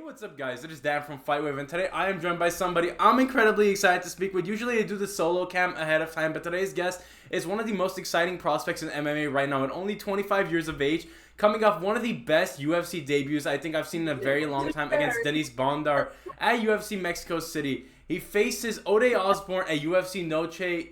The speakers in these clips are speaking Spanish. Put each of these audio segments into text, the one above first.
What's up, guys? It is Dan from FightWave, and today I am joined by somebody I'm incredibly excited to speak with. Usually I do the solo cam ahead of time, but today's guest is one of the most exciting prospects in MMA right now at only 25 years of age, coming off one of the best UFC debuts I think I've seen in a very long time against Denis Bondar at UFC Mexico City. He faces Ode Osborne at UFC Noche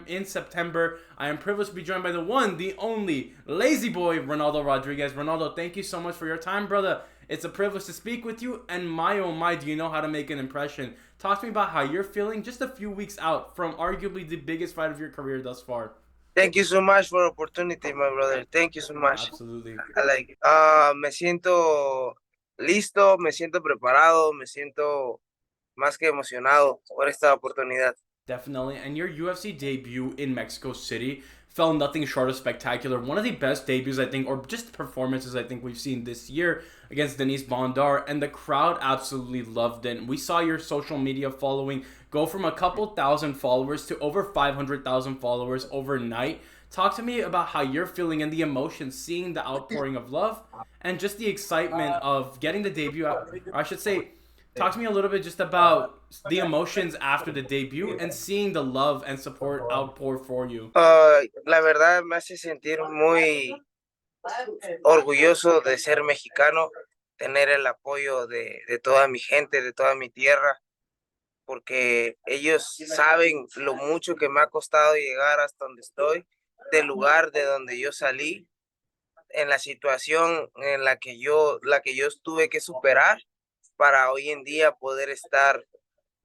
in September. I am privileged to be joined by the one, the only, lazy boy, Ronaldo Rodriguez. Ronaldo, thank you so much for your time, brother. It's a privilege to speak with you, and my oh my, do you know how to make an impression? Talk to me about how you're feeling just a few weeks out from arguably the biggest fight of your career thus far. Thank you so much for the opportunity, my brother. Thank you so much. Absolutely. I like it. Me siento listo, me siento preparado, me siento más que emocionado por esta oportunidad. Definitely. And your UFC debut in Mexico City fell nothing short of spectacular. One of the best debuts, I think, or just performances I think we've seen this year against Denis Bondar. And the crowd absolutely loved it. We saw your social media following go from a couple thousand followers to over 500,000 followers overnight. Talk to me about how you're feeling and the emotions, seeing the outpouring of love and just the excitement of getting the debut out. Or I should say, talk to me a little bit just about the emotions after the debut and seeing the love and support outpour for you. La verdad me hace sentir muy orgulloso de ser mexicano, tener el apoyo de toda mi gente, de toda mi tierra, porque ellos saben lo mucho que me ha costado llegar hasta donde estoy, del lugar de donde yo salí, en la situación en la que yo tuve que superar para hoy en día poder estar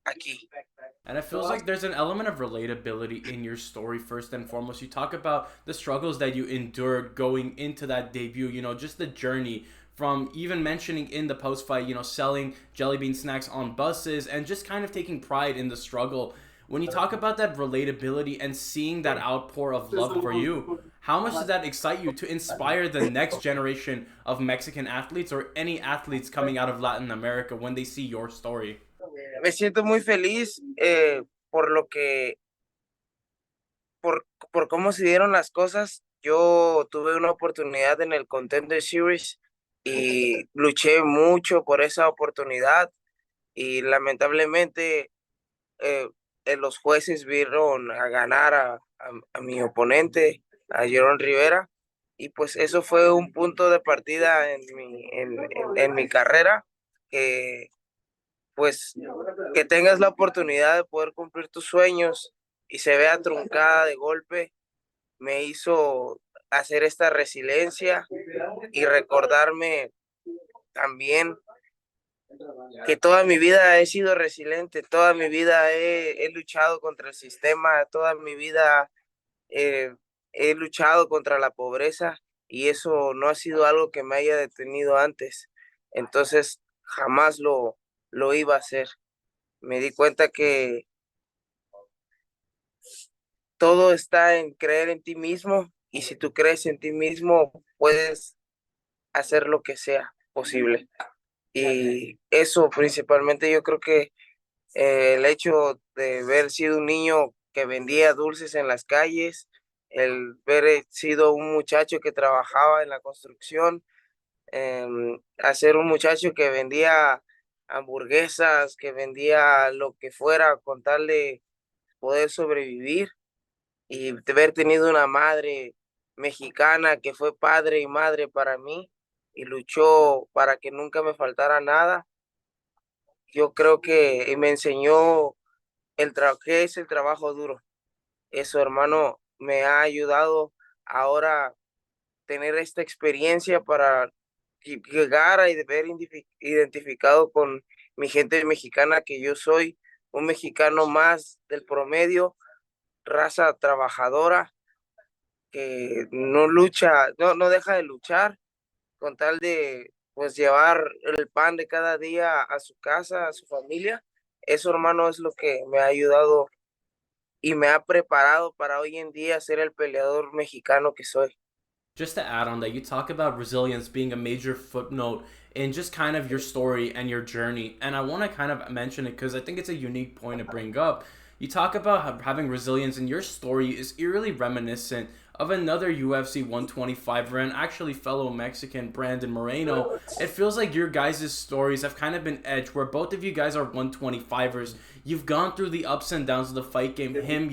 aquí. And it feels like there's an element of relatability in your story, first and foremost. You talk about the struggles that you endured going into that debut, just the journey from even mentioning in the post fight, selling jelly bean snacks on buses and just kind of taking pride in the struggle. When you talk about that relatability and seeing that outpour of love for you, how much does that excite you to inspire the next generation of Mexican athletes or any athletes coming out of Latin America when they see your story? Me siento muy feliz por lo que, por cómo se dieron las cosas. Yo tuve una oportunidad en el Contender Series y luché mucho por esa oportunidad y lamentablemente eh, los jueces vieron a ganar a mi oponente, a Jerón Rivera, y pues eso fue un punto de partida en mi carrera, que pues que tengas la oportunidad de poder cumplir tus sueños y se vea truncada de golpe, me hizo hacer esta resiliencia y recordarme también que toda mi vida he sido resiliente, toda mi vida he luchado contra el sistema, toda mi vida eh, he luchado contra la pobreza y eso no ha sido algo que me haya detenido antes. Entonces, jamás lo iba a hacer. Me di cuenta que todo está en creer en ti mismo y si tú crees en ti mismo, puedes hacer lo que sea posible. Y eso principalmente yo creo que el hecho de haber sido un niño que vendía dulces en las calles, el haber sido un muchacho que trabajaba en la construcción, a ser un muchacho que vendía hamburguesas, que vendía lo que fuera con tal de poder sobrevivir y de haber tenido una madre mexicana que fue padre y madre para mí y luchó para que nunca me faltara nada. Yo creo que me enseñó qué es el trabajo duro. Eso, hermano, me ha ayudado ahora tener esta experiencia para llegar a ver identificado con mi gente mexicana, que yo soy un mexicano más del promedio, raza trabajadora, que no lucha, no deja de luchar con tal de pues llevar el pan de cada día a su casa, a su familia. Eso, hermano, es lo que me ha ayudado y me ha preparado para hoy en día ser el peleador mexicano que soy. Just to add on that, you talk about resilience being a major footnote in just kind of your story and your journey. And I want to kind of mention it because I think it's a unique point to bring up. You talk about having resilience, and your story is eerily reminiscent of another UFC 125er and actually fellow Mexican Brandon Moreno. It feels like your guys' stories have kind of been edged where both of you guys are 125ers. You've gone through the ups and downs of the fight game. Him,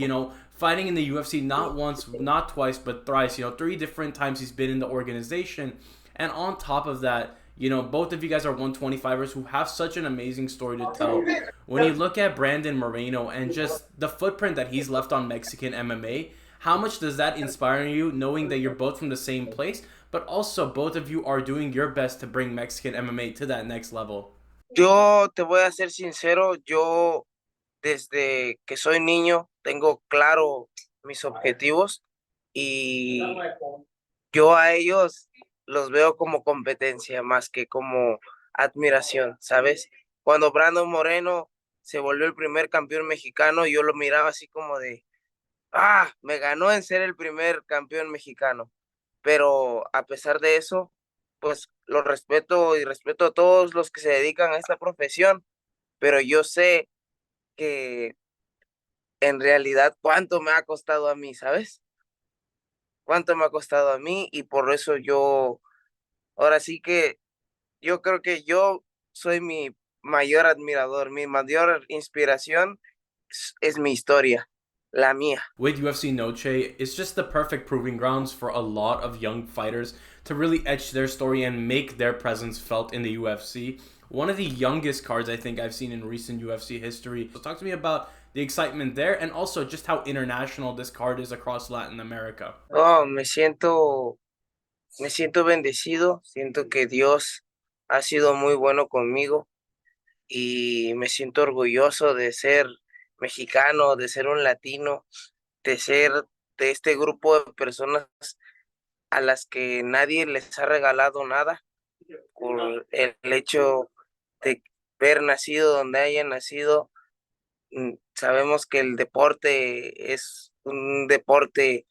fighting in the UFC not once, not twice, but thrice. 3 different times he's been in the organization. And on top of that, both of you guys are 125ers who have such an amazing story to tell. When you look at Brandon Moreno and just the footprint that he's left on Mexican MMA, how much does that inspire you, knowing that you're both from the same place, but also both of you are doing your best to bring Mexican MMA to that next level? Yo te voy a ser sincero, yo desde que soy niño tengo claro mis objetivos y yo a ellos los veo como competencia más que como admiración, ¿sabes? Cuando Brandon Moreno se volvió el primer campeón mexicano, yo lo miraba así como de, me ganó en ser el primer campeón mexicano. Pero a pesar de eso, pues lo respeto y respeto a todos los que se dedican a esta profesión, pero yo sé que en realidad cuánto me ha costado a mí, ¿sabes? Cuánto me ha costado a mí y por eso ahora sí que yo creo que yo soy mi mayor admirador, mi mayor inspiración es mi historia, la mía. With UFC Noche, it's just the perfect proving grounds for a lot of young fighters to really etch their story and make their presence felt in the UFC. One of the youngest cards I think I've seen in recent UFC history. So talk to me about the excitement there and also just how international this card is across Latin America. Oh, me siento bendecido, siento que Dios ha sido muy bueno conmigo y me siento orgulloso de ser mexicano, de ser un latino, de ser de este grupo de personas a las que nadie les ha regalado nada por el hecho de haber nacido donde hayan nacido. Sabemos que el deporte es un deporte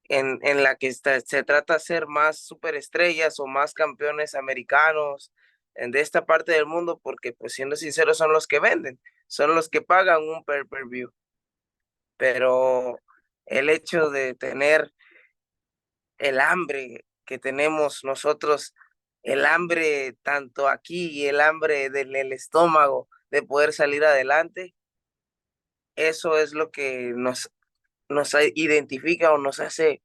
en la que se trata de ser más superestrellas o más campeones americanos de esta parte del mundo, porque pues siendo sinceros son los que venden, son los que pagan un pay-per-view. Pero el hecho de tener el hambre que tenemos nosotros, el hambre tanto aquí y el hambre del el estómago de poder salir adelante, eso es lo que identifica o nos hace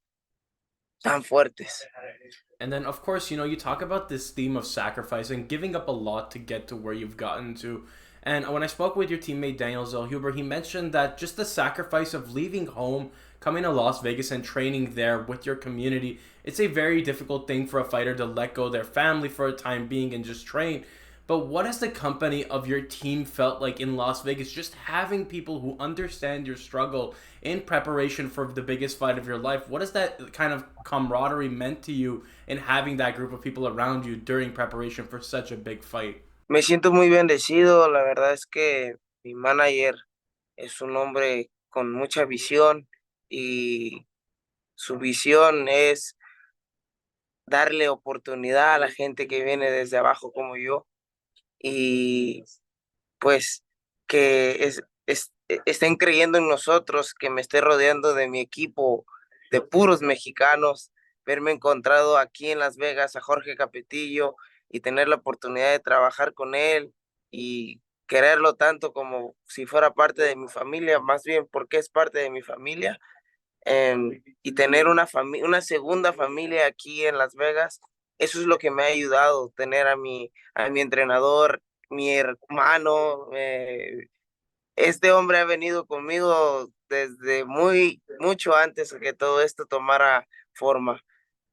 tan fuertes. And then, of course, you talk about this theme of sacrifice and giving up a lot to get to where you've gotten to. And when I spoke with your teammate Daniel Zellhuber, he mentioned that just the sacrifice of leaving home, coming to Las Vegas and training there with your community, it's a very difficult thing for a fighter to let go their family for a time being and just train. But what has the company of your team felt like in Las Vegas? Just having people who understand your struggle in preparation for the biggest fight of your life. What has that kind of camaraderie meant to you in having that group of people around you during preparation for such a big fight? Me siento muy bendecido, la verdad es que mi manager es un hombre con mucha visión y su visión es darle oportunidad a la gente que viene desde abajo como yo y pues que estén creyendo en nosotros, que me esté rodeando de mi equipo de puros mexicanos, verme encontrado aquí en Las Vegas a Jorge Capetillo y tener la oportunidad de trabajar con él y quererlo tanto como si fuera parte de mi familia, más bien porque es parte de mi familia, y tener una segunda familia aquí en Las Vegas, eso es lo que me ha ayudado, tener a mi entrenador, mi hermano. Este hombre ha venido conmigo desde mucho antes de que todo esto tomara forma.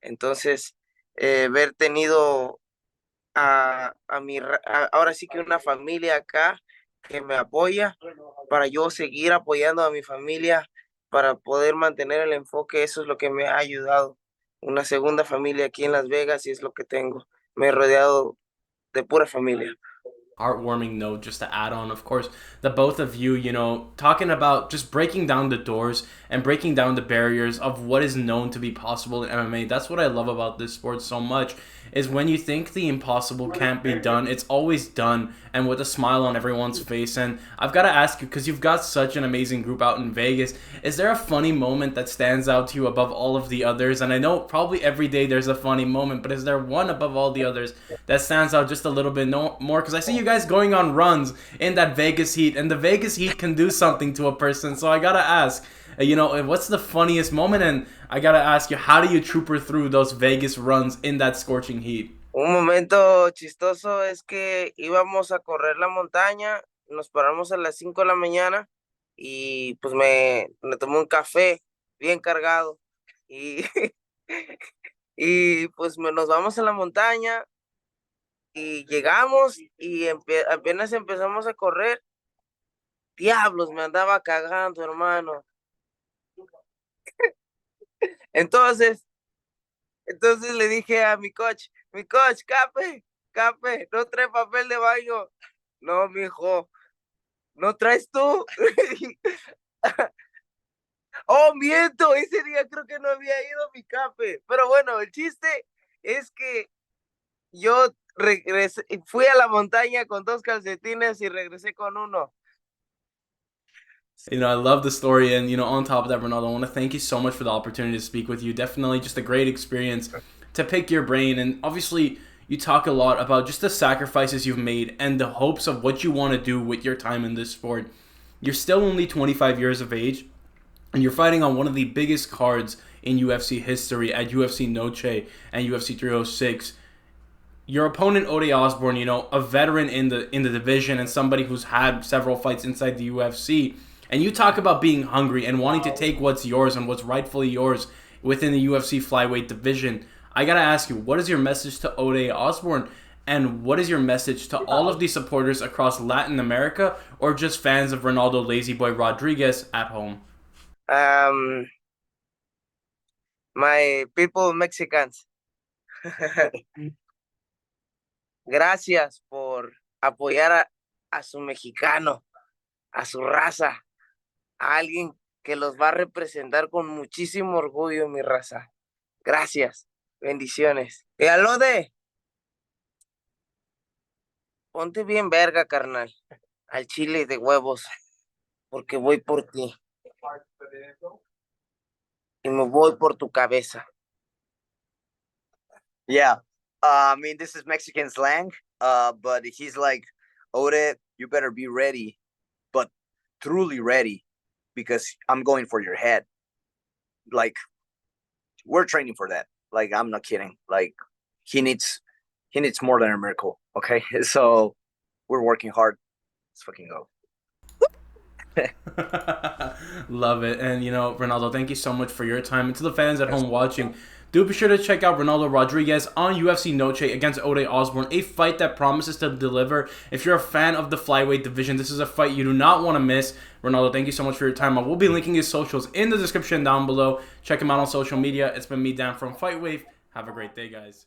Entonces, haber tenido ahora sí que una familia acá que me apoya para yo seguir apoyando a mi familia, para poder mantener el enfoque, eso es lo que me ha ayudado. Una segunda familia aquí en Las Vegas y es lo que tengo. Me he rodeado de pura familia. heartwarming note just to add on, of course, the both of you, you know, talking about just breaking down the doors and breaking down the barriers of what is known to be possible in MMA. That's what I love about this sport so much, is when you think the impossible can't be done, it's always done, and with a smile on everyone's face. And I've got to ask you, because you've got such an amazing group out in Vegas, is there a funny moment that stands out to you above all of the others? And I know probably every day there's a funny moment, but is there one above all the others that stands out just a little bit more? Because I see you guys going on runs in that Vegas heat, and the Vegas heat can do something to a person. So I gotta ask, you know, what's the funniest moment? And I gotta ask you, how do you trooper through those Vegas runs in that scorching heat? Un momento chistoso es que íbamos a correr la montaña, nos paramos a las 5 de la mañana y pues me tomé un café bien cargado y, y pues nos vamos a la montaña y llegamos y apenas empezamos a correr. Diablos, me andaba cagando, hermano. Entonces le dije a mi coach, Cape, no trae papel de baño. No, mijo, ¿no traes tú? Oh, miento, ese día creo que no había ido mi Cape. Pero bueno, el chiste es que yo regresé, fui a la montaña con 2 calcetines y regresé con uno. You know, I love the story, and you know, on top of that, Ronaldo, I want to thank you so much for the opportunity to speak with you. Definitely, just a great experience to pick your brain, and obviously, you talk a lot about just the sacrifices you've made and the hopes of what you want to do with your time in this sport. You're still only 25 years of age, and you're fighting on one of the biggest cards in UFC history at UFC Noche and UFC 306. Your opponent, Ode Osbourne, you know, a veteran in the division and somebody who's had several fights inside the UFC. And you talk about being hungry and wanting to take what's yours and what's rightfully yours within the UFC flyweight division. I gotta ask you, what is your message to Ode Osbourne? And what is your message to all of the supporters across Latin America or just fans of Ronaldo Lazy Boy Rodriguez at home? My people Mexicans. Gracias por apoyar a su mexicano, a su raza, a alguien que los va a representar con muchísimo orgullo, mi raza. Gracias. Bendiciones. Y Alode, ponte bien verga, carnal. Al chile de huevos, porque voy por ti. Y me voy por tu cabeza. Yeah. I mean, this is Mexican slang, but he's like, Ode, you better be ready, but truly ready, because I'm going for your head. Like, we're training for that. Like, I'm not kidding. Like, he needs more than a miracle. Okay, so we're working hard. Let's fucking go. Love it. And you know, Ronaldo, thank you so much for your time. And to the fans at home watching, do be sure to check out Ronaldo Rodriguez on UFC Noche against Ode Osbourne, a fight that promises to deliver. If you're a fan of the flyweight division, this is a fight you do not want to miss. Ronaldo, thank you so much for your time. I will be linking his socials in the description down below. Check him out on social media. It's been me, Dan, from Fight Wave. Have a great day, guys.